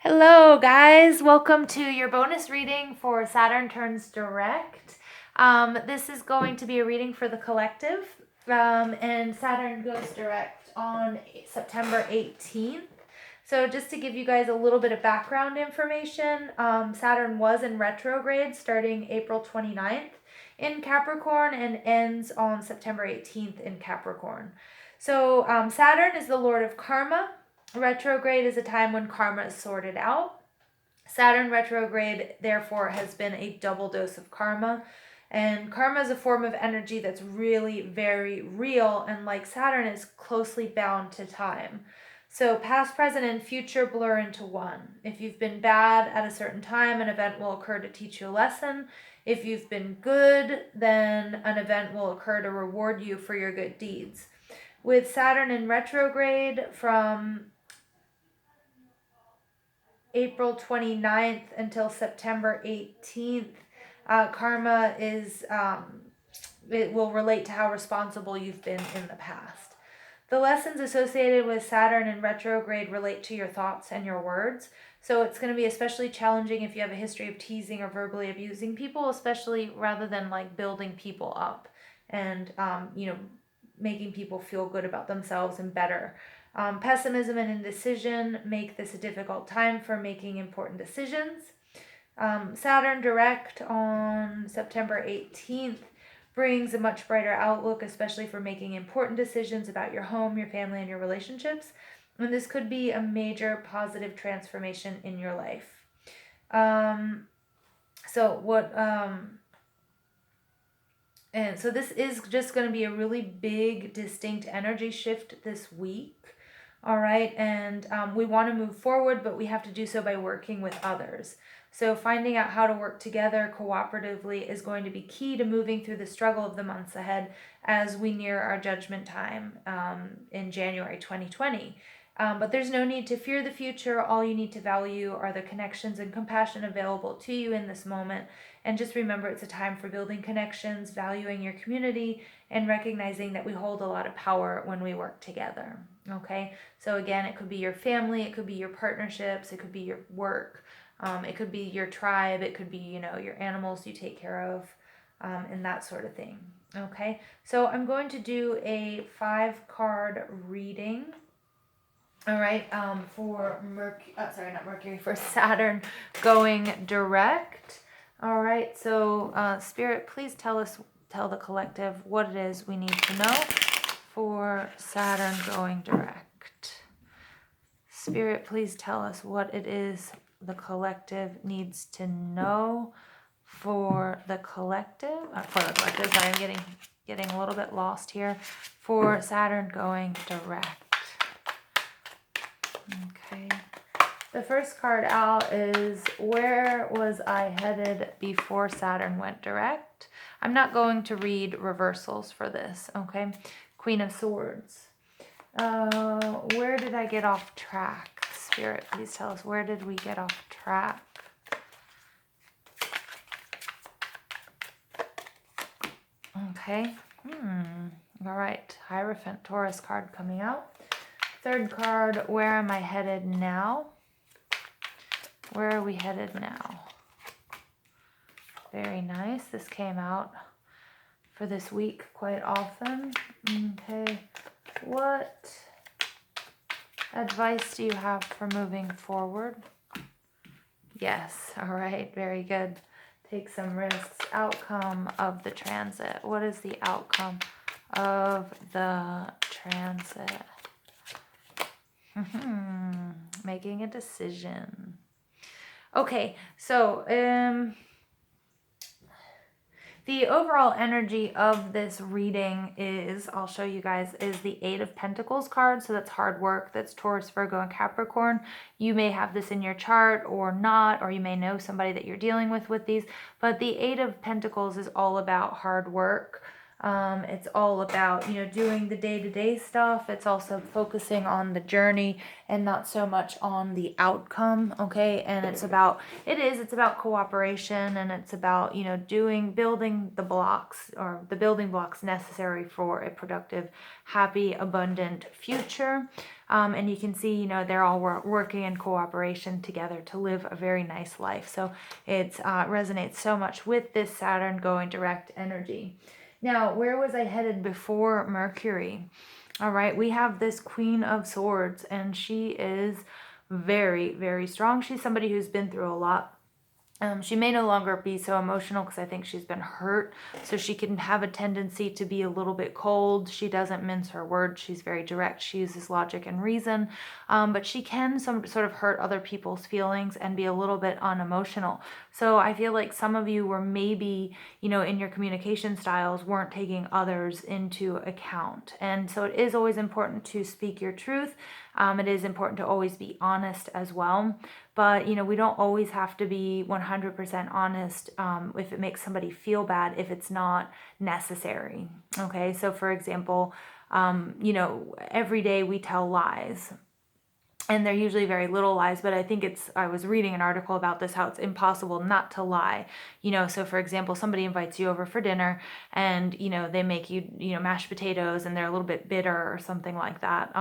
Hello guys, welcome to your bonus reading for Saturn turns direct. This is going to be a reading for the collective, and Saturn goes direct on September 18th. So just to give you guys a little bit of background information, Saturn was in retrograde starting April 29th in Capricorn and ends on September 18th in Capricorn. So Saturn is the lord of karma. Retrograde is a time when karma is sorted out. Saturn retrograde, therefore, has been a double dose of karma. And karma is a form of energy that's really very real, and like Saturn, is closely bound to time. So past, present, and future blur into one. If you've been bad at a certain time, an event will occur to teach you a lesson. If you've been good, then an event will occur to reward you for your good deeds. With Saturn in retrograde from April 29th until September 18th, karma is, it will relate to how responsible you've been in the past. The lessons associated with Saturn in retrograde relate to your thoughts and your words. So it's going to be especially challenging if you have a history of teasing or verbally abusing people, especially rather than like building people up and, making people feel good about themselves and better. Pessimism and indecision make this a difficult time for making important decisions. Saturn direct on September 18th brings a much brighter outlook, especially for making important decisions about your home, your family, and your relationships. And this could be a major positive transformation in your life. And so this is just going to be a really big, distinct energy shift this week. All right. And we want to move forward, but we have to do so by working with others. So finding out how to work together cooperatively is going to be key to moving through the struggle of the months ahead as we near our judgment time in January 2020. But there's no need to fear the future. All you need to value are the connections and compassion available to you in this moment. And just remember, it's a time for building connections, valuing your community, and recognizing that we hold a lot of power when we work together. Okay? So again, it could be your family, it could be your partnerships, it could be your work, it could be your tribe, it could be, your animals you take care of, and that sort of thing. Okay? So I'm going to do a 5-card reading. All right, for for Saturn going direct. All right, so Spirit, please tell the collective what it is we need to know for Saturn going direct. Spirit, please tell us what it is the collective needs to know for the collective. Sorry, I'm getting a little bit lost here. For Saturn going direct. Okay. The first card out is, where was I headed before Saturn went direct? I'm not going to read reversals for this, okay? Queen of Swords. Where did I get off track? Spirit, please tell us, where did we get off track? Okay. All right. Hierophant Taurus card coming out. Third card, where am I headed now? Where are we headed now? Very nice. This came out for this week quite often. Okay. What advice do you have for moving forward? Yes. All right. Very good. Take some risks. Outcome of the transit. What is the outcome of the transit? Making a decision. Okay, so the overall energy of this reading is, I'll show you guys, is the 8 of Pentacles card. So that's hard work. That's Taurus, Virgo, and Capricorn. You may have this in your chart or not, or you may know somebody that you're dealing with these. But the 8 of Pentacles is all about hard work. It's all about, doing the day-to-day stuff. It's also focusing on the journey and not so much on the outcome, okay? And it's about cooperation, and it's about, building the blocks, or the building blocks necessary for a productive, happy, abundant future. And you can see, they're all working in cooperation together to live a very nice life. So it resonates so much with this Saturn going direct energy. Now, where was I headed before Mercury? All right, we have this Queen of Swords, and she is very, very strong. She's somebody who's been through a lot. She may no longer be so emotional because I think she's been hurt. So she can have a tendency to be a little bit cold. She doesn't mince her words. She's very direct. She uses logic and reason. But she can sort of hurt other people's feelings and be a little bit unemotional. So I feel like some of you were maybe, in your communication styles weren't taking others into account. And so it is always important to speak your truth. It is important to always be honest as well. But, we don't always have to be 100% honest if it makes somebody feel bad, if it's not necessary. Okay, so for example, every day we tell lies. And they're usually very little lies, but I was reading an article about this, how it's impossible not to lie. So for example, somebody invites you over for dinner and, they make you, mashed potatoes and they're a little bit bitter or something like that.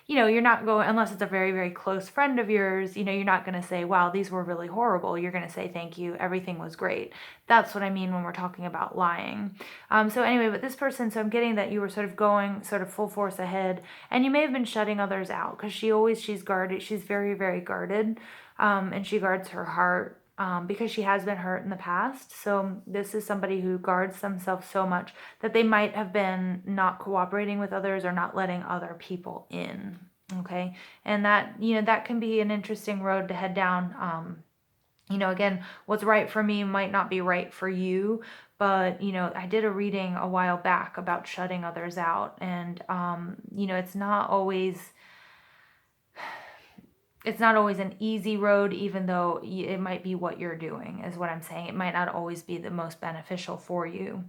You're not going, unless it's a very, very close friend of yours, you're not going to say, wow, these were really horrible. You're going to say, thank you, everything was great. That's what I mean when we're talking about lying. So anyway, but this person, so I'm getting that you were sort of going sort of full force ahead, and you may have been shutting others out because she's guarded. She's very, very guarded, and she guards her heart because she has been hurt in the past. So this is somebody who guards themselves so much that they might have been not cooperating with others or not letting other people in. Okay, and that that can be an interesting road to head down. Again, what's right for me might not be right for you, but, I did a reading a while back about shutting others out, and, it's not always an easy road, even though it might be what you're doing, is what I'm saying. It might not always be the most beneficial for you.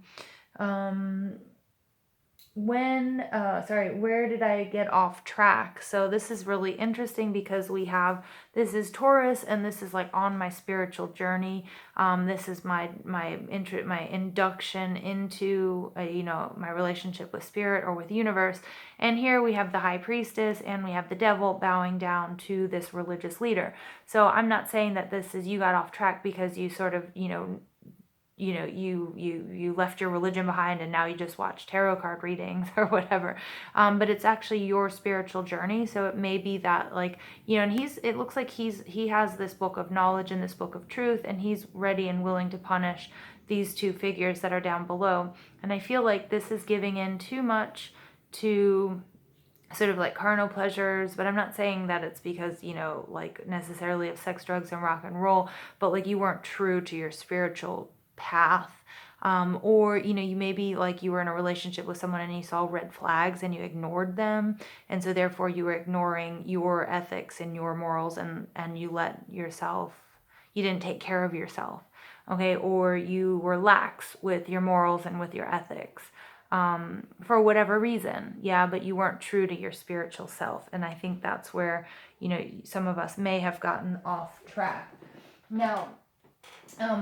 Where did I get off track? So this is really interesting because this is Taurus, and this is like on my spiritual journey. This is my induction into my relationship with spirit or with universe. And here we have the high priestess and we have the devil bowing down to this religious leader. So I'm not saying that you got off track because you sort of you left your religion behind and now you just watch tarot card readings or whatever. But it's actually your spiritual journey. So it may be that and it looks like he has this book of knowledge and this book of truth, and he's ready and willing to punish these two figures that are down below. And I feel like this is giving in too much to sort of like carnal pleasures, but I'm not saying that it's because, necessarily of sex, drugs, and rock and roll, but you weren't true to your spiritual path. Or you maybe you were in a relationship with someone and you saw red flags and you ignored them, and so therefore you were ignoring your ethics and your morals, and you didn't take care of yourself. Okay, or you were lax with your morals and with your ethics for whatever reason. Yeah, but you weren't true to your spiritual self, and I think that's where some of us may have gotten off track. Now,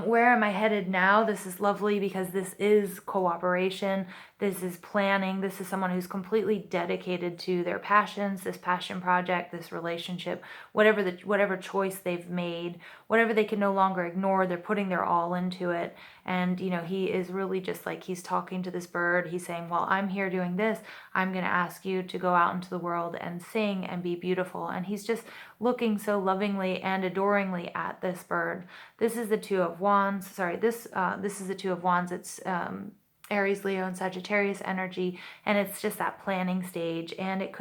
where am I headed now? This is lovely because this is cooperation. This is planning. This is someone who's completely dedicated to their passions, this passion project, this relationship, whatever choice they've made, whatever they can no longer ignore, they're putting their all into it. And, he is really just he's talking to this bird. He's saying, well, I'm here doing this. I'm going to ask you to go out into the world and sing and be beautiful. And he's just looking so lovingly and adoringly at this bird. This is the Two of Wands. This is the Two of Wands. It's Aries, Leo, and Sagittarius energy, and it's just that planning stage. And it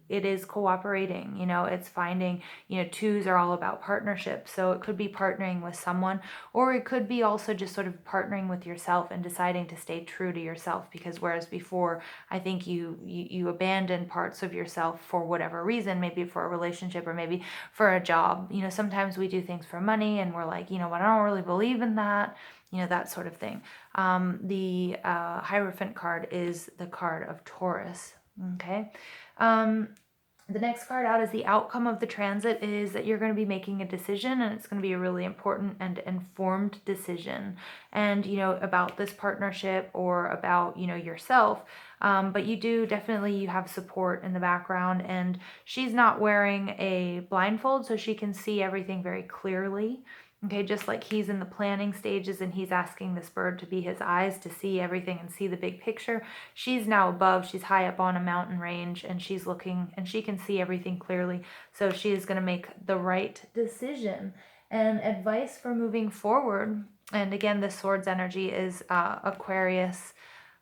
is cooperating, it's finding, twos are all about partnership. So it could be partnering with someone, or it could be also just sort of partnering with yourself and deciding to stay true to yourself, because whereas before, I think you abandoned parts of yourself for whatever reason, maybe for a relationship or maybe for a job. Sometimes we do things for money and we're like, but I don't really believe in that. That sort of thing. The Hierophant card is the card of Taurus. Okay. The next card out is the outcome of the transit is that you're going to be making a decision, and it's going to be a really important and informed decision, and about this partnership or about yourself. But you do definitely, you have support in the background, and she's not wearing a blindfold, so she can see everything very clearly. Okay, just like he's in the planning stages and he's asking this bird to be his eyes to see everything and see the big picture. She's now above, she's high up on a mountain range, and she's looking and she can see everything clearly. So she is going to make the right decision. And advice for moving forward. And again, the swords energy is Aquarius,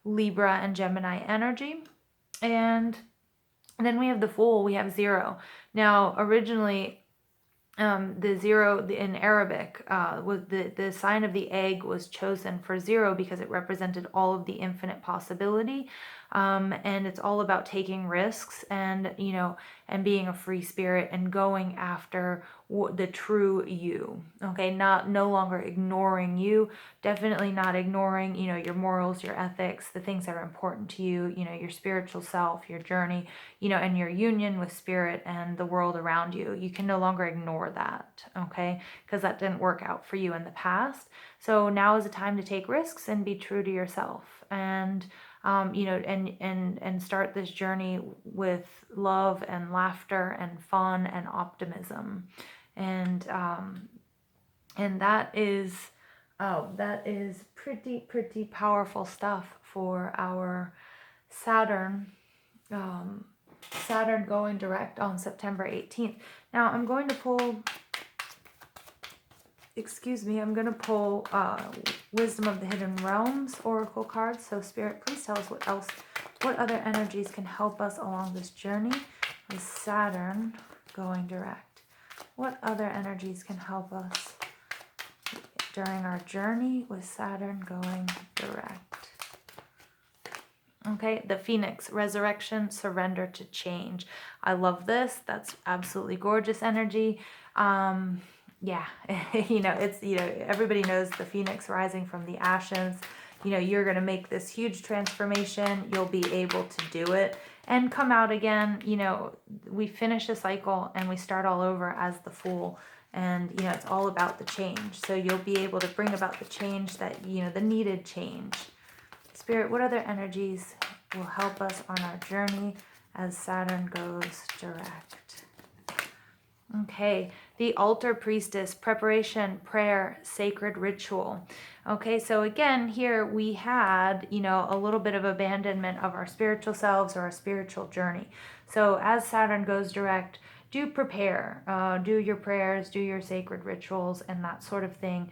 Libra, and Gemini energy. And then we have the Fool, we have 0. Now, originally, the 0 in Arabic was the sign of the egg was chosen for 0 because it represented all of the infinite possibility, and it's all about taking risks and and being a free spirit and going after the true you. Okay, no longer ignoring you, definitely not ignoring your morals, your ethics, the things that are important to you, your spiritual self, your journey, and your union with spirit and the world around you. You can no longer ignore that, okay, because that didn't work out for you in the past. So now is the time to take risks and be true to yourself, and and start this journey with love and laughter and fun and optimism. And that is pretty powerful stuff for our Saturn. Saturn going direct on September 18th. Now I'm going to pull, Wisdom of the Hidden Realms Oracle cards. So Spirit, please tell us what other energies can help us along this journey with Saturn going direct. What other energies can help us during our journey with Saturn going direct? Okay, the Phoenix, resurrection, surrender to change. I love this. That's absolutely gorgeous energy. Yeah, it's, everybody knows the Phoenix rising from the ashes. You're going to make this huge transformation. You'll be able to do it and come out again. We finish a cycle and we start all over as the Fool. And, it's all about the change. So you'll be able to bring about the change that, the needed change. Spirit, what other energies will help us on our journey as Saturn goes direct? Okay, the altar priestess, preparation, prayer, sacred ritual. Okay, so again, here we had, a little bit of abandonment of our spiritual selves or our spiritual journey. So as Saturn goes direct, do prepare, do your prayers, do your sacred rituals and that sort of thing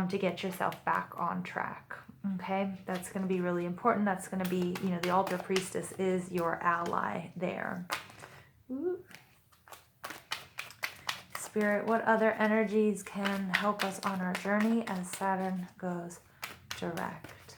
to get yourself back on track. Okay, that's going to be really important. That's going to be, the altar priestess is your ally there. Ooh. Spirit, what other energies can help us on our journey as Saturn goes direct?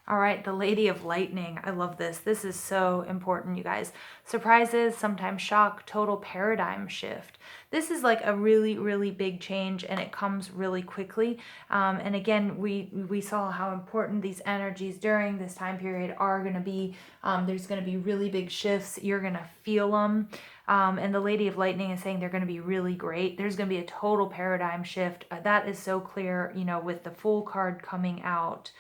All right, the Lady of Lightning. I love this. This is so important, you guys. Surprises, sometimes shock, total paradigm shift. This is like a really, really big change, and it comes really quickly. And again, we saw how important these energies during this time period are going to be. There's going to be really big shifts. You're going to feel them. And the Lady of Lightning is saying they're going to be really great. There's going to be a total paradigm shift. That is so clear, with the Fool card coming out.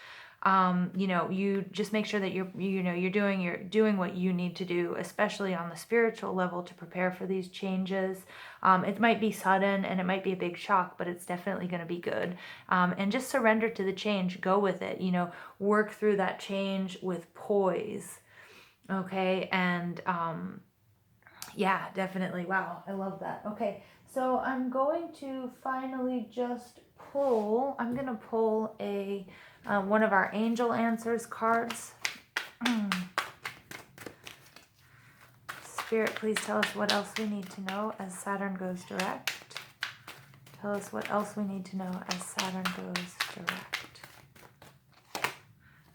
You just make sure that you're doing what you need to do, especially on the spiritual level, to prepare for these changes. It might be sudden and it might be a big shock, but it's definitely going to be good. And just surrender to the change, go with it, work through that change with poise. Okay. And, yeah, definitely. Wow. I love that. Okay. So I'm going to finally just pull, I'm going to pull one of our angel answers cards. Spirit, please tell us what else we need to know as Saturn goes direct. Tell us what else we need to know as Saturn goes direct.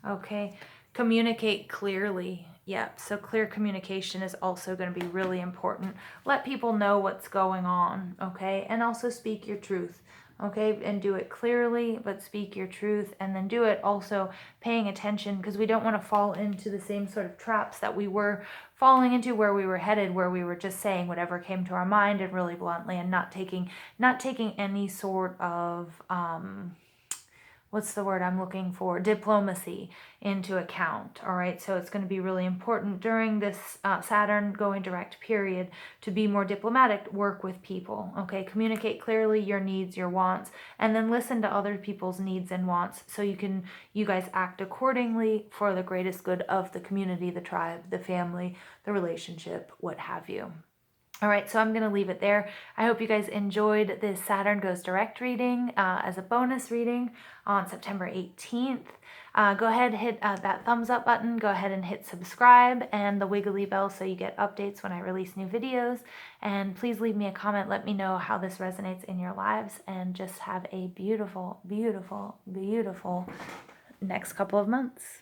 Okay, communicate clearly. Yep, so clear communication is also going to be really important. Let people know what's going on, okay? And also speak your truth. okay? And do it clearly, but speak your truth, and then do it also paying attention, because we don't want to fall into the same sort of traps that we were falling into, where we were headed, where we were just saying whatever came to our mind and really bluntly, and not taking any sort of what's the word I'm looking for? Diplomacy into account. All right. So it's going to be really important during this Saturn going direct period to be more diplomatic, work with people. Okay. Communicate clearly your needs, your wants, and then listen to other people's needs and wants so you guys act accordingly for the greatest good of the community, the tribe, the family, the relationship, what have you. All right, so I'm going to leave it there. I hope you guys enjoyed this Saturn Goes Direct reading as a bonus reading on September 18th. Go ahead, hit that thumbs up button. Go ahead and hit subscribe and the wiggly bell so you get updates when I release new videos. And please leave me a comment. Let me know how this resonates in your lives. And just have a beautiful, beautiful, beautiful next couple of months.